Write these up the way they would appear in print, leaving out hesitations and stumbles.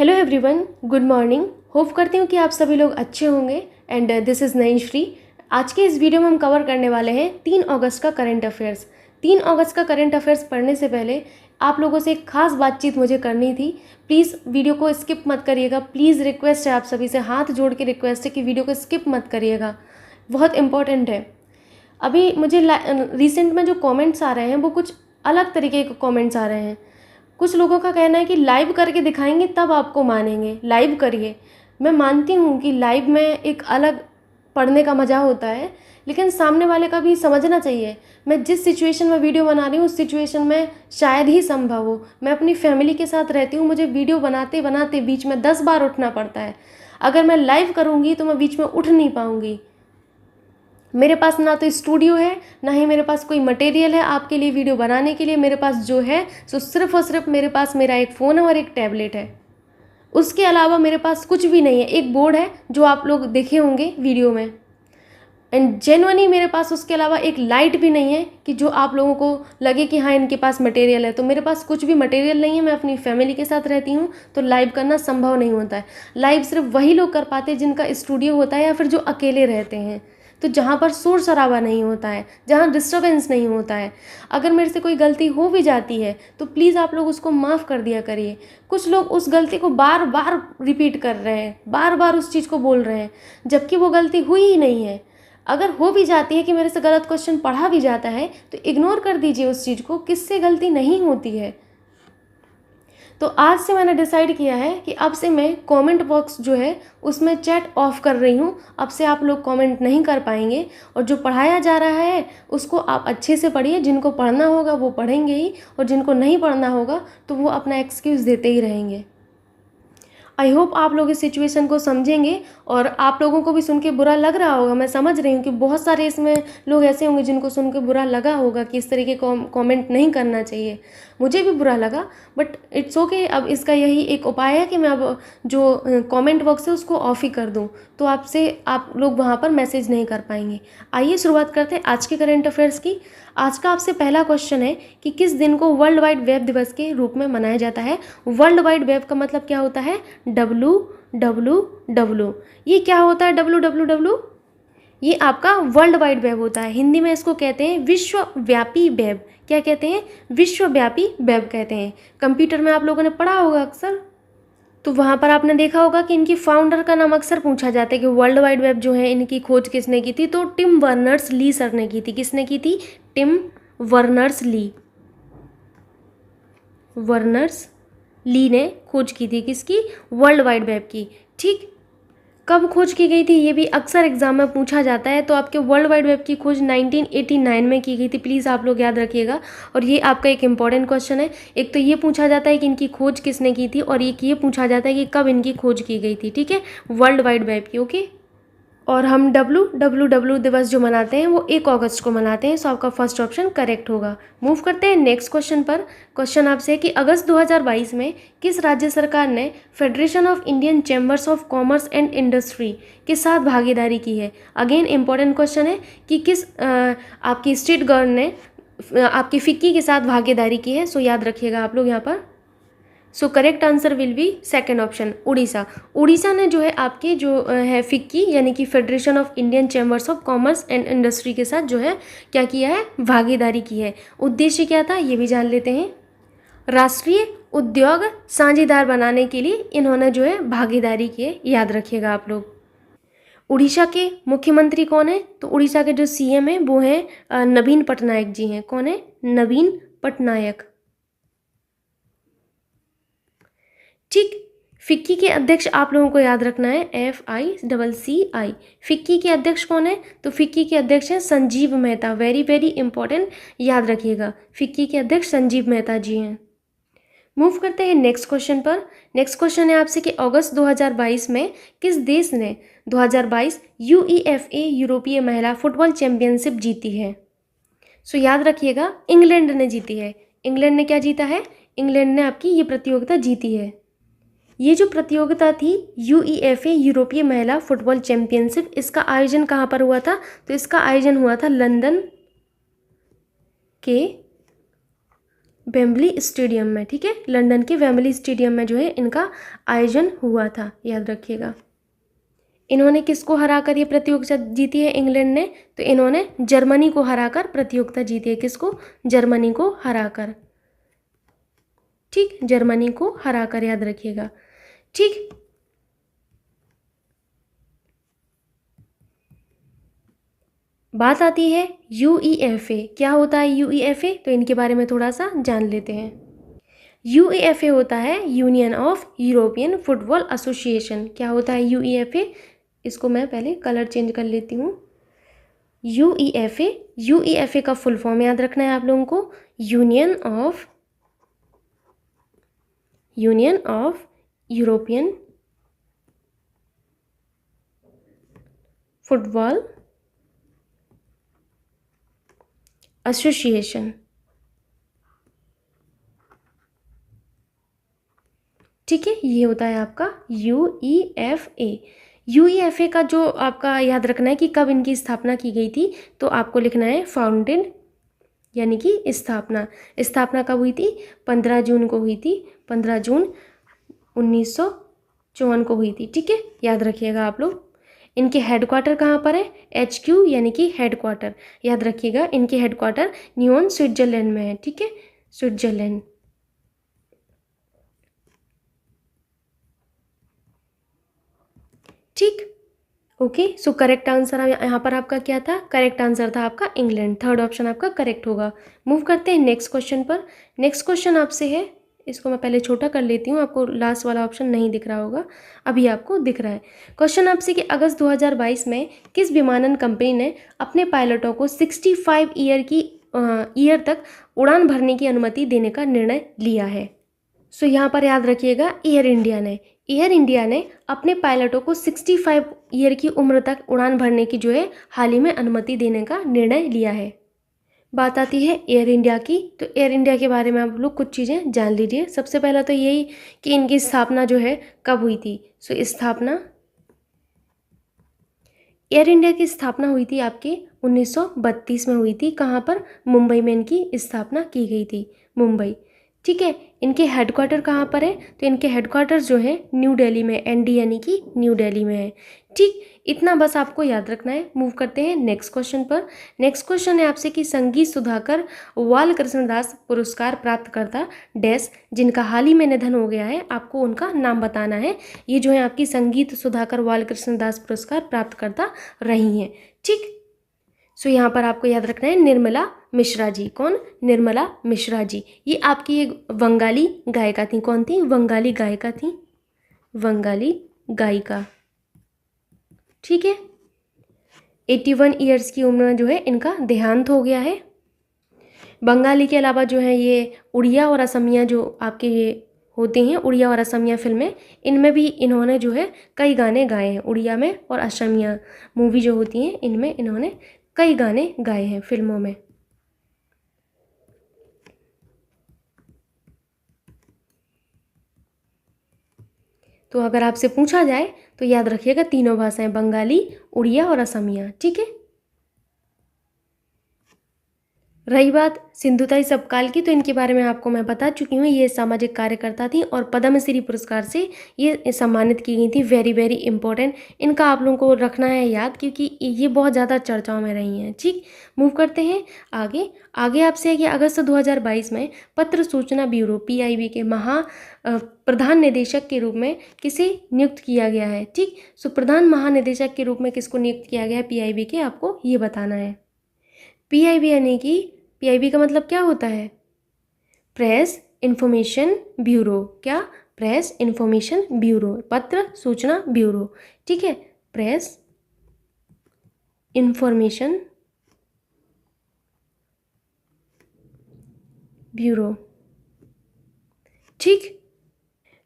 Hello everyone, good morning. Hope करती हूँ कि आप सभी लोग अच्छे होंगे and this is nine Shri. आज के इस वीडियो में हम कवर करने वाले हैं 3 अगस्त का करंट अफेयर्स। 3 अगस्त का करंट अफेयर्स पढ़ने से पहले आप लोगों से एक खास बातचीत मुझे करनी थी। प्लीज़ वीडियो को स्किप मत करिएगा। प्लीज़ रिक्वेस्ट है आप सभी से, हाथ जोड़ के रिक्वेस्ट है कि वीडियो को स्किप मत करिएगा, बहुत इंपॉर्टेंट है। अभी मुझे रिसेंट में जो कमेंट्स आ रहे हैं वो कुछ अलग तरीके के कमेंट्स आ रहे हैं। कुछ लोगों का कहना है कि लाइव करके दिखाएंगे तब आपको मानेंगे। लाइव करिए, मैं मानती हूँ कि लाइव में एक अलग पढ़ने का मज़ा होता है, लेकिन सामने वाले का भी समझना चाहिए। मैं जिस सिचुएशन में वीडियो बना रही हूँ उस सिचुएशन में शायद ही संभव हो। मैं अपनी फैमिली के साथ रहती हूँ, मुझे वीडियो बनाते बनाते बीच में 10 बार उठना पड़ता है। अगर मैं लाइव करूँगी तो मैं बीच में उठ नहीं पाऊँगी। मेरे पास ना तो स्टूडियो है, ना ही मेरे पास कोई मटेरियल है आपके लिए वीडियो बनाने के लिए। मेरे पास जो है सो सिर्फ और सिर्फ मेरे पास मेरा एक फ़ोन है और एक टैबलेट है। उसके अलावा मेरे पास कुछ भी नहीं है। एक बोर्ड है जो आप लोग देखे होंगे वीडियो में, एंड जेन्युइनली मेरे पास उसके अलावा एक लाइट भी नहीं है कि जो आप लोगों को लगे कि हाँ इनके पास मटेरियल है। तो मेरे पास कुछ भी मटेरियल नहीं है। मैं अपनी फैमिली के साथ रहती हूँ तो लाइव करना संभव नहीं होता है। लाइव सिर्फ वही लोग कर पाते हैं जिनका स्टूडियो होता है या फिर जो अकेले रहते हैं, तो जहाँ पर शोर शराबा नहीं होता है, जहाँ डिस्टर्बेंस नहीं होता है। अगर मेरे से कोई गलती हो भी जाती है तो प्लीज़ आप लोग उसको माफ़ कर दिया करिए। कुछ लोग उस गलती को बार बार रिपीट कर रहे हैं, बार बार उस चीज़ को बोल रहे हैं, जबकि वो गलती हुई ही नहीं है। अगर हो भी जाती है कि मेरे से गलत क्वेश्चन पढ़ा भी जाता है तो इग्नोर कर दीजिए उस चीज़ को, किससे गलती नहीं होती है। तो आज से मैंने डिसाइड किया है कि अब से मैं कमेंट बॉक्स जो है उसमें चैट ऑफ कर रही हूँ। अब से आप लोग कमेंट नहीं कर पाएंगे, और जो पढ़ाया जा रहा है उसको आप अच्छे से पढ़िए। जिनको पढ़ना होगा वो पढ़ेंगे ही, और जिनको नहीं पढ़ना होगा तो वो अपना एक्सक्यूज़ देते ही रहेंगे। आई होप आप लोग इस सिचुएशन को समझेंगे, और आप लोगों को भी सुन के बुरा लग रहा होगा। मैं समझ रही हूँ कि बहुत सारे इसमें लोग ऐसे होंगे जिनको सुन के बुरा लगा होगा कि इस तरीके कमेंट नहीं करना चाहिए। मुझे भी बुरा लगा, बट इट्स ओके। अब इसका यही एक उपाय है कि मैं अब जो कमेंट बॉक्स है उसको ऑफ ही कर दूँ, तो आपसे आप लोग वहाँ पर मैसेज नहीं कर पाएंगे। आइए शुरुआत करते हैं आज के करंट अफेयर्स की। आज का आपसे पहला क्वेश्चन है कि किस दिन को वर्ल्ड वाइड वेब दिवस के रूप में मनाया जाता है। वर्ल्ड वाइड वेब का मतलब क्या होता है? WWW। ये क्या होता है WWW? ये आपका वर्ल्ड वाइड वेब होता है। हिंदी में इसको कहते हैं विश्वव्यापी वेब। क्या कहते हैं? विश्वव्यापी वेब कहते हैं। कंप्यूटर में आप लोगों ने पढ़ा होगा अक्सर, तो वहाँ पर आपने देखा होगा कि इनकी फाउंडर का नाम अक्सर पूछा जाता है कि वर्ल्ड वाइड वेब जो है इनकी खोज किसने की थी। तो टिम वर्नर्स ली सर ने की थी। किसने की थी? टिम वर्नर्स ली। वर्नर्स ली ने खोज की थी किसकी? वर्ल्ड वाइड वेब की। ठीक, कब खोज की गई थी ये भी अक्सर एग्जाम में पूछा जाता है। तो आपके वर्ल्ड वाइड वेब की खोज 1989 में की गई थी। प्लीज़ आप लोग याद रखिएगा, और ये आपका एक इंपॉर्टेंट क्वेश्चन है। एक तो ये पूछा जाता है कि इनकी खोज किसने की थी, और एक ये पूछा जाता है कि कब इनकी खोज की गई थी। ठीक है, वर्ल्ड वाइड वेब की। ओके, और हम WWW दिवस जो मनाते हैं वो 1 अगस्त को मनाते हैं। सो आपका फर्स्ट ऑप्शन करेक्ट होगा। मूव करते हैं नेक्स्ट क्वेश्चन पर। क्वेश्चन आपसे कि अगस्त 2022 में किस राज्य सरकार ने federation of Indian chambers of commerce and industry के साथ भागीदारी की है। अगेन इंपॉर्टेंट क्वेश्चन है कि किस आपकी स्टेट गवर्नमेंट ने आपकी फिक्की के साथ भागीदारी की है। सो याद रखिएगा आप लोग यहाँ पर। So correct answer will be second option, Orissa. Orissa ने जो है आपकी जो है फिक्की यानी कि federation of Indian chambers of commerce and industry के साथ जो है क्या किया है? भागीदारी की है। उद्देश्य क्या था ये भी जान लेते हैं। राष्ट्रीय उद्योग साझेदार बनाने के लिए इन्होंने जो है भागीदारी की है। याद रखिएगा आप लोग। उड़ीसा के मुख्यमंत्री कौन है? तो उड़ीसा के जो CM है वो हैं नवीन पटनायक जी हैं। कौन है? नवीन पटनायक। ठीक, फिक्की के अध्यक्ष आप लोगों को याद रखना है FICCI। फिक्की के अध्यक्ष कौन है? तो फिक्की के अध्यक्ष हैं Sanjeev Mehta. Very very important, याद रखिएगा। फिक्की के अध्यक्ष संजीव मेहता जी हैं। मूव करते हैं नेक्स्ट क्वेश्चन पर। नेक्स्ट क्वेश्चन है आपसे कि अगस्त 2022 में किस देश ने 2022 UEFA यूरोपीय महिला फुटबॉल चैंपियनशिप जीती है। सो याद रखिएगा इंग्लैंड ने जीती है। इंग्लैंड ने क्या जीता है? इंग्लैंड ने आपकी ये प्रतियोगिता जीती है। ये जो प्रतियोगिता थी UEFA यूरोपीय महिला फुटबॉल चैंपियनशिप, इसका आयोजन कहाँ पर हुआ था? तो इसका आयोजन हुआ था लंदन के वेम्बली स्टेडियम में, ठीक है, लंदन के वेम्बली स्टेडियम में जो है इनका आयोजन हुआ था, याद रखिएगा। इन्होंने किसको हराकर ये प्रतियोगिता जीती है इंग्लैंड ने? तो इन्होंने जर्मनी को हराकर प्रतियोगिता जीती है। किसको? जर्मनी को हराकर, ठीक, जर्मनी को हराकर, याद रखिएगा, ठीक। बात आती है यूईएफए। क्या होता है यूईएफए? तो इनके बारे में थोड़ा सा जान लेते हैं। यूईएफए होता है union of European football association. क्या होता है यूईएफए? इसको मैं पहले कलर चेंज कर लेती हूँ। यूईएफए, यूईएफए का फुल फॉर्म याद रखना है आप लोगों को, union of European football association, ठीक है। ये होता है आपका यूईएफए। यूईएफए का जो आपका याद रखना है कि कब इनकी स्थापना की गई थी, तो आपको लिखना है फाउंडेड, यानी कि स्थापना कब हुई थी? 15 जून को हुई थी, 15 जून 1954 को हुई थी, ठीक है, याद रखिएगा आप लोग। इनके हेडक्वार्टर कहाँ पर है? HQ यानी कि हेडक्वार्टर, याद रखिएगा, इनके हेडक्वार्टर न्यून स्विट्जरलैंड में है, ठीक है, स्विट्जरलैंड, ठीक, ओके। सो करेक्ट आंसर यहाँ पर आपका क्या था? करेक्ट आंसर था आपका इंग्लैंड। थर्ड ऑप्शन आपका करेक्ट होगा। मूव करते हैं नेक्स्ट क्वेश्चन पर। नेक्स्ट क्वेश्चन आपसे है, इसको मैं पहले छोटा कर लेती हूँ, आपको लास्ट वाला ऑप्शन नहीं दिख रहा होगा, अभी आपको दिख रहा है। क्वेश्चन आपसे कि अगस्त 2022 में किस विमानन कंपनी ने अपने पायलटों को 65 ईयर तक उड़ान भरने की अनुमति देने का निर्णय लिया है? सो यहाँ पर याद रखिएगा, एयर इंडिया ने अपने पायलटों को 65 ईयर की उम्र तक उड़ान भरने की जो है हाल ही में अनुमति देने का निर्णय लिया है। बात आती है एयर इंडिया की, तो एयर इंडिया के बारे में आप लोग कुछ चीज़ें जान लीजिए। सबसे पहला तो यही कि इनकी स्थापना जो है कब हुई थी। सो स्थापना, एयर इंडिया की स्थापना हुई थी आपके 1932 में हुई थी। कहाँ पर? मुंबई में इनकी स्थापना की गई थी, मुंबई, ठीक है। इनके हेडक्वार्टर कहाँ पर है? तो इनके हेडक्वार्टर्स जो है न्यू दिल्ली में, ND यानी कि न्यू दिल्ली में है, ठीक। इतना बस आपको याद रखना है। मूव करते हैं नेक्स्ट क्वेश्चन पर। नेक्स्ट क्वेश्चन है आपसे कि संगीत सुधाकर बाल कृष्णदास पुरस्कार प्राप्त करता डैश जिनका हाल ही में निधन हो गया है, आपको उनका नाम बताना है। ये जो है आपकी संगीत सुधाकर बाल कृष्णदास पुरस्कार प्राप्त करता रही हैं, ठीक। सो यहाँ पर आपको याद रखना है निर्मला मिश्रा जी। कौन? निर्मला मिश्रा जी। ये आपकी एक बंगाली गायिका थी। कौन थी? बंगाली गायिका थी, बंगाली गायिका, ठीक है। 81 ईयर्स की उम्र में जो है इनका देहांत हो गया है। बंगाली के अलावा जो है ये उड़िया और असमिया जो आपके ये होते हैं, उड़िया और असमिया फिल्में, इनमें भी इन्होंने जो है कई गाने गाए हैं। उड़िया में और असमिया मूवी जो होती हैं इनमें इन्होंने कई गाने गाए हैं फिल्मों में। तो अगर आपसे पूछा जाए तो याद रखिएगा तीनों भाषाएं, बंगाली, उड़िया और असमिया, ठीक है। रही बात सिंधुताई सपकाल की, तो इनके बारे में आपको मैं बता चुकी हूँ। ये सामाजिक कार्यकर्ता थी और पद्मश्री पुरस्कार से ये सम्मानित की गई थी। वेरी वेरी इंपॉर्टेंट, इनका आप लोगों को रखना है याद, क्योंकि ये बहुत ज़्यादा चर्चाओं में रही हैं, ठीक। मूव करते हैं आगे आपसे है कि अगस्त 2022 में पत्र सूचना ब्यूरो PIB के प्रधान निदेशक के रूप में किसे नियुक्त किया गया है, ठीक। सो प्रधान महानिदेशक के रूप में किसको नियुक्त किया गया है PIB के, आपको ये बताना है। PIB यानी कि PIB का मतलब क्या होता है? Press information bureau. क्या? प्रेस इंफॉर्मेशन ब्यूरो, पत्र सूचना ब्यूरो, ठीक है, प्रेस इंफॉर्मेशन ब्यूरो, ठीक।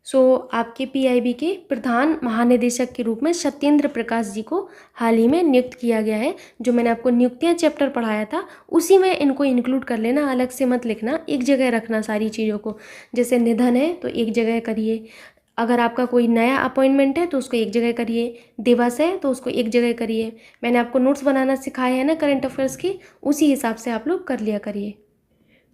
सो आपके PIB के प्रधान महानिदेशक के रूप में सत्येंद्र प्रकाश जी को हाल ही में नियुक्त किया गया है। जो मैंने आपको नियुक्तियां चैप्टर पढ़ाया था उसी में इनको इंक्लूड कर लेना, अलग से मत लिखना, एक जगह रखना सारी चीज़ों को। जैसे निधन है तो एक जगह करिए, अगर आपका कोई नया अपॉइंटमेंट है तो उसको एक जगह करिए, दिवस है तो उसको एक जगह करिए। मैंने आपको नोट्स बनाना सिखाया है ना करंट अफेयर्स के, उसी हिसाब से आप लोग कर लिया करिए।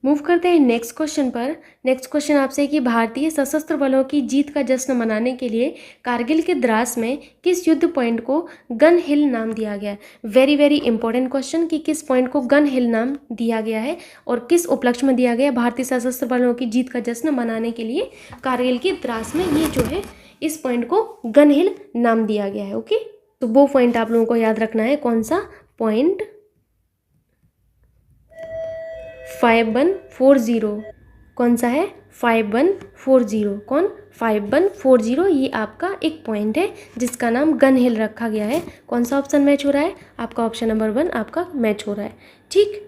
मूव करते हैं नेक्स्ट क्वेश्चन पर। नेक्स्ट क्वेश्चन आपसे है कि भारतीय सशस्त्र बलों की जीत का जश्न मनाने के लिए कारगिल के द्रास में किस युद्ध पॉइंट को गन हिल नाम दिया गया है। वेरी वेरी इंपॉर्टेंट क्वेश्चन कि किस पॉइंट को गन हिल नाम दिया गया है और किस उपलक्ष्य में दिया गया है। भारतीय सशस्त्र बलों की जीत का जश्न मनाने के लिए कारगिल के द्रास में ये जो है इस पॉइंट को गन हिल नाम दिया गया है। ओके, तो वो पॉइंट आप लोगों को याद रखना है। कौन सा पॉइंट? 5140। कौन सा है? 5140। कौन? 5140। ये आपका एक पॉइंट है जिसका नाम गन हिल रखा गया है। कौन सा ऑप्शन मैच हो रहा है? आपका ऑप्शन नंबर 1 आपका मैच हो रहा है। ठीक,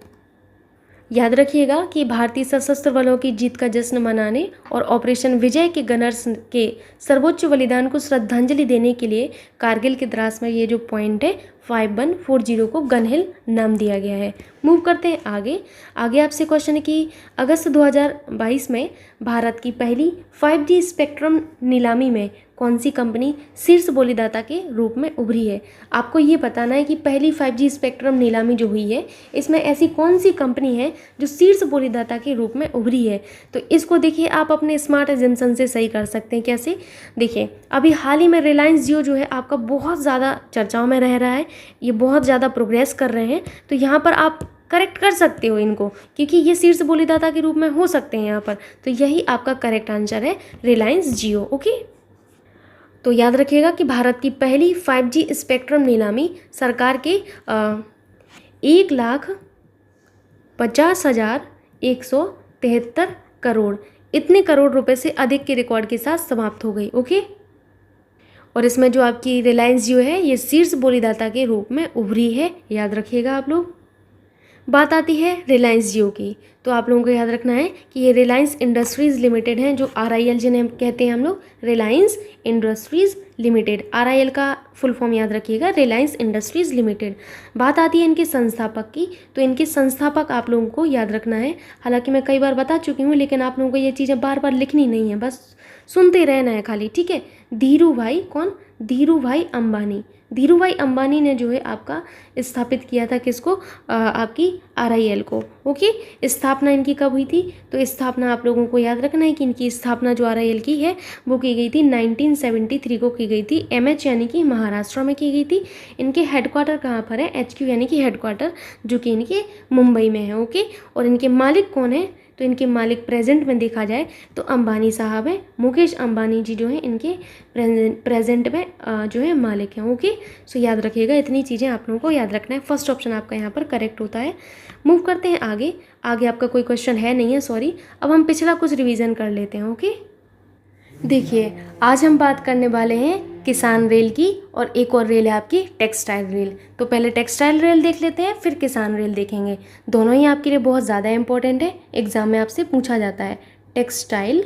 याद रखिएगा कि भारतीय सशस्त्र बलों की जीत का जश्न मनाने और ऑपरेशन विजय के गनर्स के सर्वोच्च बलिदान को श्रद्धांजलि देने के लिए कारगिल के द्रास में ये जो पॉइंट है 5140 को गन हिल नाम दिया गया है। मूव करते हैं आगे। आगे आपसे क्वेश्चन है कि अगस्त 2022 में भारत की पहली 5G स्पेक्ट्रम नीलामी में कौन सी कंपनी शीर्ष बोलीदाता के रूप में उभरी है। आपको ये बताना है कि पहली 5G स्पेक्ट्रम नीलामी जो हुई है इसमें ऐसी कौन सी कंपनी है जो शीर्ष बोलीदाता के रूप में उभरी है। तो इसको देखिए आप अपने स्मार्ट एजम्पशन से सही कर सकते हैं। कैसे? देखिए, अभी हाल ही में रिलायंस जियो जो है आपका बहुत ज़्यादा चर्चाओं में रह रहा है, ये बहुत ज़्यादा प्रोग्रेस कर रहे हैं। तो यहाँ पर आप करेक्ट कर सकते हो इनको, क्योंकि ये शीर्ष बोलीदाता के रूप में हो सकते हैं यहाँ पर। तो यही आपका करेक्ट आंसर है, रिलायंस जियो। ओके, तो याद रखिएगा कि भारत की पहली 5G स्पेक्ट्रम नीलामी सरकार के 1,50,173 करोड़ इतने करोड़ रुपए से अधिक के रिकॉर्ड के साथ समाप्त हो गई। ओके, और इसमें जो आपकी रिलायंस जियो है ये शीर्ष बोलीदाता के रूप में उभरी है, याद रखिएगा आप लोग। बात आती है रिलायंस जियो की, तो आप लोगों को याद रखना है कि ये रिलायंस इंडस्ट्रीज़ लिमिटेड हैं, जो RIL जिन्हें कहते हैं हम लोग, रिलायंस इंडस्ट्रीज़ लिमिटेड। RIL का फुल फॉर्म याद रखिएगा, रिलायंस इंडस्ट्रीज़ लिमिटेड। बात आती है इनके संस्थापक की, तो इनके संस्थापक आप लोगों को याद रखना है। हालांकि मैं कई बार बता चुकी हूँ, लेकिन आप लोगों को ये चीज़ें बार बार लिखनी नहीं है, बस सुनते रहना है खाली। ठीक है, धीरू भाई, कौन? धीरू भाई अंबानी। धीरू भाई अंबानी ने जो है आपका स्थापित किया था किसको? आपकी RIL को। ओके, स्थापना इनकी कब हुई थी? तो स्थापना आप लोगों को याद रखना है कि इनकी स्थापना जो RIL की है वो की गई थी 1973 को की गई थी। MH यानी कि महाराष्ट्र में की गई थी। इनके हेडक्वार्टर कहाँ पर है? HQ यानी कि हेडक्वार्टर, जो कि इनके मुंबई में है। ओके, और इनके मालिक कौन है? तो इनके मालिक प्रेजेंट में देखा जाए तो अंबानी साहब हैं, मुकेश अंबानी जी जो हैं इनके प्रेजेंट में जो है मालिक हैं। ओके, सो याद रखिएगा, इतनी चीज़ें आप लोगों को याद रखना है। फर्स्ट ऑप्शन आपका यहाँ पर करेक्ट होता है। मूव करते हैं आगे। आगे आपका कोई क्वेश्चन है नहीं है, सॉरी। अब हम पिछला कुछ रिवीजन कर लेते हैं। ओके, देखिए आज हम बात करने वाले हैं किसान रेल की, और एक और रेल है आपकी टेक्सटाइल रेल। तो पहले टेक्सटाइल रेल देख लेते हैं, फिर किसान रेल देखेंगे। दोनों ही आपके लिए बहुत ज़्यादा इंपॉर्टेंट है, एग्जाम में आपसे पूछा जाता है। टेक्सटाइल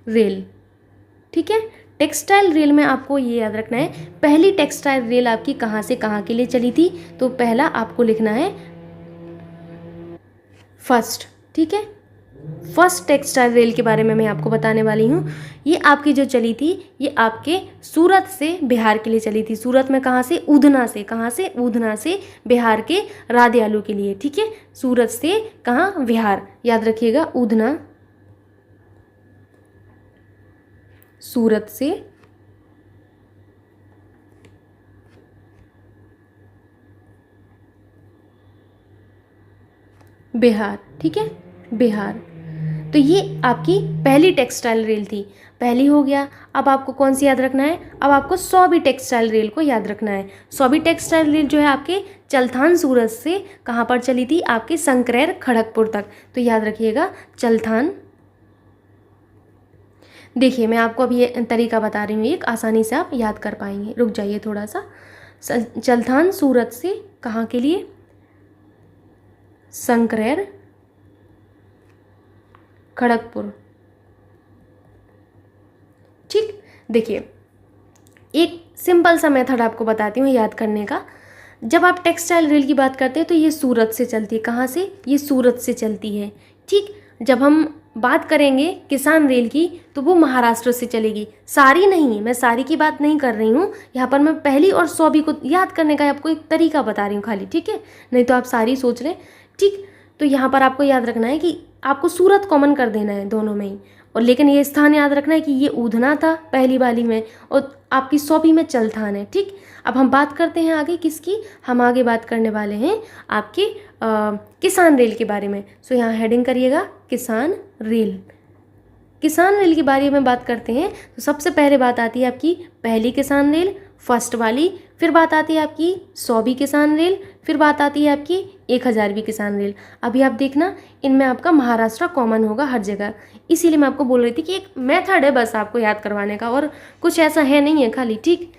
रेल, ठीक है। टेक्सटाइल रेल में आपको ये याद रखना है, पहली टेक्सटाइल रेल आपकी कहाँ से कहाँ के लिए चली थी। तो पहला आपको लिखना है फर्स्ट, ठीक है। फर्स्ट टेक्सटाइल रेल के बारे में मैं आपको बताने वाली हूँ। ये आपकी जो चली थी ये आपके सूरत से बिहार के लिए चली थी। सूरत में कहाँ से? ऊधना से। कहाँ से? ऊधना से, बिहार के रादयालू के लिए, ठीक है। सूरत से कहाँ? बिहार, याद रखिएगा, ऊधना, सूरत से बिहार, ठीक है, बिहार। तो ये आपकी पहली टेक्सटाइल रेल थी। पहली हो गया। अब आपको कौन सी याद रखना है? अब आपको सौबी टेक्सटाइल रेल को याद रखना है। सौबी टेक्सटाइल रेल जो है आपके चलथान सूरत से कहाँ पर चली थी? आपके संक्रेर खड़गपुर तक। तो याद रखिएगा, चलथान। देखिए मैं आपको अभी ये तरीका बता रही हूँ, एक आसानी से आप याद कर पाएंगे। रुक जाइए थोड़ा सा। चलथान सूरत से कहाँ के लिए? संक्रेर खड़गपुर, ठीक। देखिए एक सिंपल सा मेथड आपको बताती हूँ याद करने का। जब आप टेक्सटाइल रेल की बात करते हैं तो ये सूरत से चलती है। कहाँ से? ये सूरत से चलती है, ठीक। जब हम बात करेंगे किसान रेल की तो वो महाराष्ट्र से चलेगी। सारी नहीं, मैं सारी की बात नहीं कर रही हूँ यहाँ पर, मैं पहली और सौबी को याद करने का आपको एक तरीका बता रही हूँ खाली, ठीक है। नहीं तो आप सारी सोच रहे, ठीक। तो यहाँ पर आपको याद रखना है कि आपको सूरत कॉमन कर देना है दोनों में ही, और लेकिन ये स्थान याद रखना है कि ये ऊधना था पहली वाली में और आपकी सौबी में चलथान है। ठीक, अब हम बात करते हैं आगे किसकी, हम आगे बात करने वाले हैं आपके किसान रेल के बारे में। सो यहाँ हेडिंग करिएगा किसान रेल। किसान रेल के बारे में बात करते हैं तो सबसे पहले बात आती है आपकी पहली किसान रेल, फर्स्ट वाली, फिर बात आती है आपकी 100वीं किसान रेल, फिर बात आती है आपकी 1000वीं किसान रेल। अभी आप देखना इनमें आपका महाराष्ट्र कॉमन होगा हर जगह, इसीलिए मैं आपको बोल रही थी कि एक मेथड है बस आपको याद करवाने का, और कुछ ऐसा है नहीं है खाली। ठीक,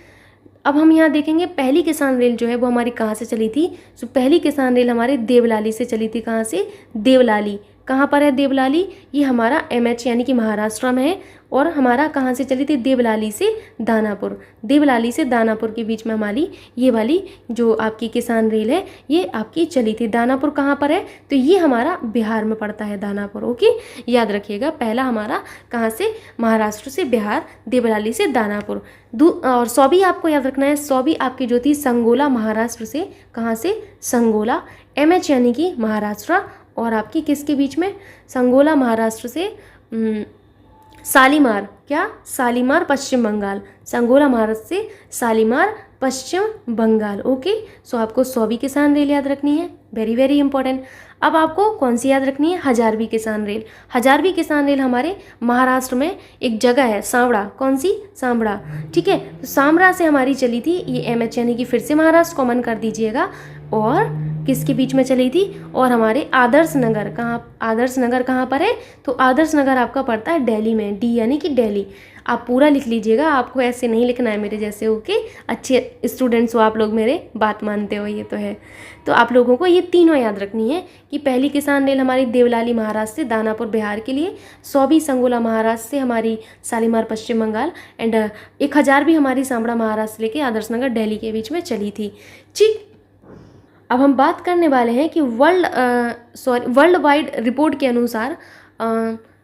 अब हम यहाँ देखेंगे पहली किसान रेल जो है वो हमारी कहाँ से चली थी। सो पहली किसान रेल हमारे देवलाली से चली थी। कहाँ से? देवलाली। कहाँ पर है देवलाली? ये हमारा MH यानी कि महाराष्ट्र में है। और हमारा कहाँ से चली थी? देवलाली से दानापुर। देवलाली से दानापुर के बीच में हमारी ये वाली जो आपकी किसान रेल है ये आपकी चली थी। दानापुर कहाँ पर है? तो ये हमारा बिहार में पड़ता है दानापुर। ओके, याद रखिएगा पहला हमारा कहाँ से? महाराष्ट्र से बिहार, देवलाली से दानापुर। और 100वीं आपको याद रखना है, 100वीं आपकी जो थी संगोला महाराष्ट्र से। कहाँ से? संगोला। MH यानी कि महाराष्ट्र और आपकी किसके बीच में? संगोला महाराष्ट्र से शालीमार। क्या? शालीमार पश्चिम बंगाल। संगोला महाराष्ट्र से शालीमार पश्चिम बंगाल। ओके, सो आपको 100वीं किसान रेल याद रखनी है, वेरी वेरी इंपॉर्टेंट। अब आपको कौन सी याद रखनी है? 1000वीं किसान रेल। 1000वीं किसान रेल हमारे महाराष्ट्र में एक जगह है सांवड़ा। कौन सी? सांवड़ा। ठीक है, तो सांवड़ा से हमारी चली थी ये MH यानी कि फिर से महाराष्ट्र कॉमन कर दीजिएगा, और किसके बीच में चली थी? और हमारे आदर्श नगर। कहाँ? आदर्श नगर कहाँ पर है? तो आदर्श नगर आपका पड़ता है दिल्ली में, D यानी कि दिल्ली। आप पूरा लिख लीजिएगा, आपको ऐसे नहीं लिखना है मेरे जैसे। ओके, अच्छे स्टूडेंट्स हो आप लोग, मेरे बात मानते हो, ये तो है। तो आप लोगों को ये तीनों याद रखनी है कि पहली किसान रेल हमारी देवलाली महाराष्ट्र से दानापुर बिहार के लिए, 100वीं संगोला महाराष्ट्र से हमारी शालीमार पश्चिम बंगाल, एंड 1000वीं हमारी सांवड़ा महाराष्ट्र से लेके आदर्श नगर दिल्ली के बीच में चली थी। ठीक, अब हम बात करने वाले हैं कि वर्ल्ड वाइड रिपोर्ट के अनुसार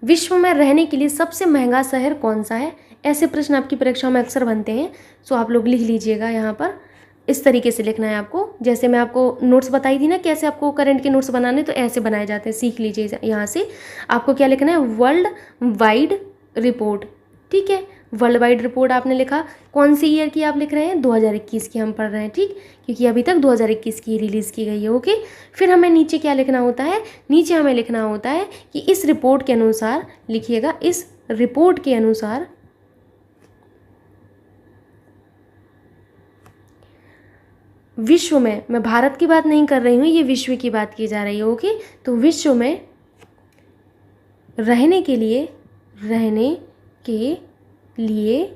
विश्व में रहने के लिए सबसे महंगा शहर कौन सा है? ऐसे प्रश्न आपकी परीक्षाओं में अक्सर बनते हैं। सो आप लोग लिख लीजिएगा, यहाँ पर इस तरीके से लिखना है आपको। जैसे मैं आपको नोट्स बताई थी ना कैसे आपको करंट के नोट्स बनाने, तो ऐसे बनाए जाते हैं, सीख लीजिए। यहाँ से आपको क्या लिखना है? World wide report. ठीक है, वर्ल्ड वाइड रिपोर्ट आपने लिखा। कौन सी ईयर की आप लिख रहे हैं? 2021 की हम पढ़ रहे हैं। ठीक, क्योंकि अभी तक 2021 की रिलीज़ की गई है। ओके, फिर हमें नीचे क्या लिखना होता है? नीचे हमें लिखना होता है कि इस रिपोर्ट के अनुसार, लिखिएगा, इस रिपोर्ट के अनुसार विश्व में, मैं भारत की बात नहीं कर रही हूँ, ये विश्व की बात की जा रही है। ओके, तो विश्व में रहने के लिए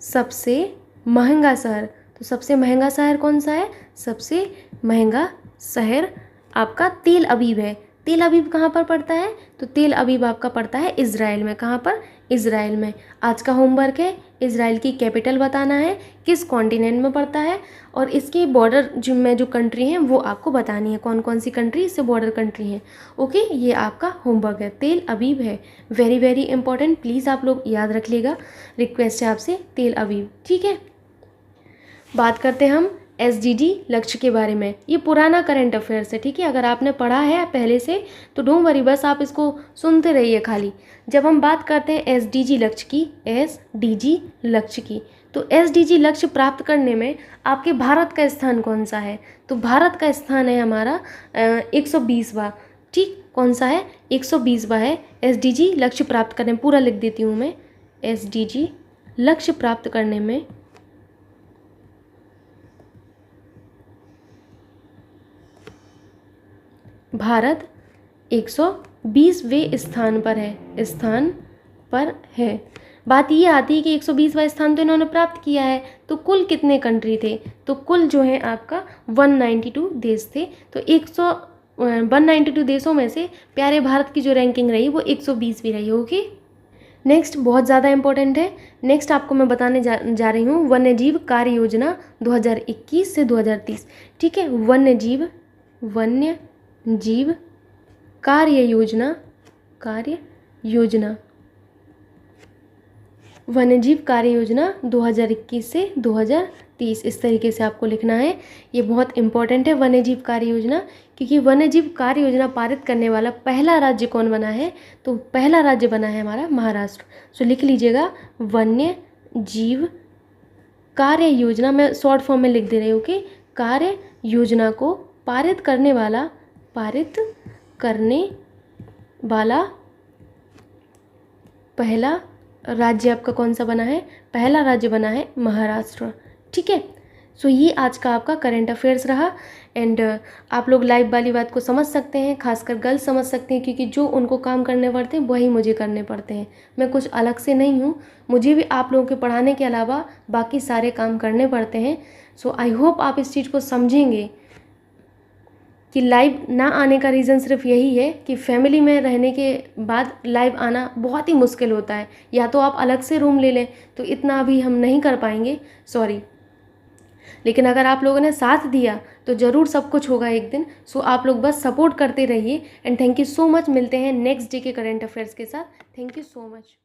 सबसे महंगा शहर, तो सबसे महंगा शहर कौन सा है? सबसे महंगा शहर आपका तेल अवीव है। तेल अवीव कहाँ पर पड़ता है? तो तेल अवीव आपका पड़ता है इजराइल में। कहाँ पर? इजराइल में। आज का होमवर्क है इजराइल की कैपिटल बताना है, किस कॉन्टिनेंट में पड़ता है, और इसके बॉर्डर जो कंट्री हैं वो आपको बतानी है, कौन कौन सी कंट्री इससे बॉर्डर कंट्री हैं। ओके, ये आपका होमवर्क है, तेल अवीव है, वेरी वेरी इंपॉर्टेंट, प्लीज़ आप लोग याद रख लेगा, रिक्वेस्ट है आपसे, तेल अवीव। ठीक है, बात करते हैं हम SDG लक्ष्य के बारे में। ये पुराना करंट अफेयर्स है। ठीक है, अगर आपने पढ़ा है पहले से तो डोंट वरी, बस आप इसको सुनते रहिए खाली। जब हम बात करते हैं SDG लक्ष्य की, SDG लक्ष्य की, तो SDG लक्ष्य प्राप्त करने में आपके भारत का स्थान कौन सा है? तो भारत का स्थान है हमारा 120वां। ठीक, कौन सा है? 120वां है SDG लक्ष्य प्राप्त करने में। पूरा लिख देती हूँ मैं, SDG लक्ष्य प्राप्त करने में भारत 120वें स्थान पर है। बात ये आती है कि 120वां स्थान तो इन्होंने प्राप्त किया है, तो कुल कितने कंट्री थे? तो कुल जो है आपका 192 देश थे। तो 192 देशों में से प्यारे भारत की जो रैंकिंग रही वो 120वीं रही। ओके, नेक्स्ट बहुत ज़्यादा इंपॉर्टेंट है। नेक्स्ट आपको मैं बताने जा रही हूँ वन्यजीव कार्य योजना 2021 से 2030। ठीक है, वन्यजीव कार्य योजना वन्यजीव कार्य योजना 2021 से 2030। 30 इस तरीके से आपको लिखना है। ये बहुत इंपॉर्टेंट है वन्यजीव कार्य योजना, क्योंकि वन्यजीव कार्य योजना पारित करने वाला पहला राज्य कौन बना है, तो पहला राज्य बना है हमारा महाराष्ट्र। सो लिख लीजिएगा वन्य जीव कार्य योजना, मैं शॉर्ट फॉर्म में लिख दे रही हूँ कि कार्य योजना को पारित करने वाला पहला राज्य आपका कौन सा बना है, पहला राज्य बना है महाराष्ट्र। ठीक है, सो ये आज का आपका करंट अफेयर्स रहा। एंड आप लोग लाइव वाली बात को समझ सकते हैं, खासकर गर्ल्स समझ सकते हैं, क्योंकि जो उनको काम करने पड़ते हैं वही मुझे करने पड़ते हैं। मैं कुछ अलग से नहीं हूँ, मुझे भी आप लोगों के पढ़ाने के अलावा बाकी सारे काम करने पड़ते हैं। सो आई होप आप इस चीज़ को समझेंगे कि लाइव ना आने का रीज़न सिर्फ यही है कि फैमिली में रहने के बाद लाइव आना बहुत ही मुश्किल होता है। या तो आप अलग से रूम ले लें, तो इतना अभी हम नहीं कर पाएंगे, सॉरी। लेकिन अगर आप लोगों ने साथ दिया तो ज़रूर सब कुछ होगा एक दिन। सो आप लोग बस सपोर्ट करते रहिए। And thank you so much. मिलते हैं नेक्स्ट डे के करंट अफेयर्स के साथ। Thank you so much.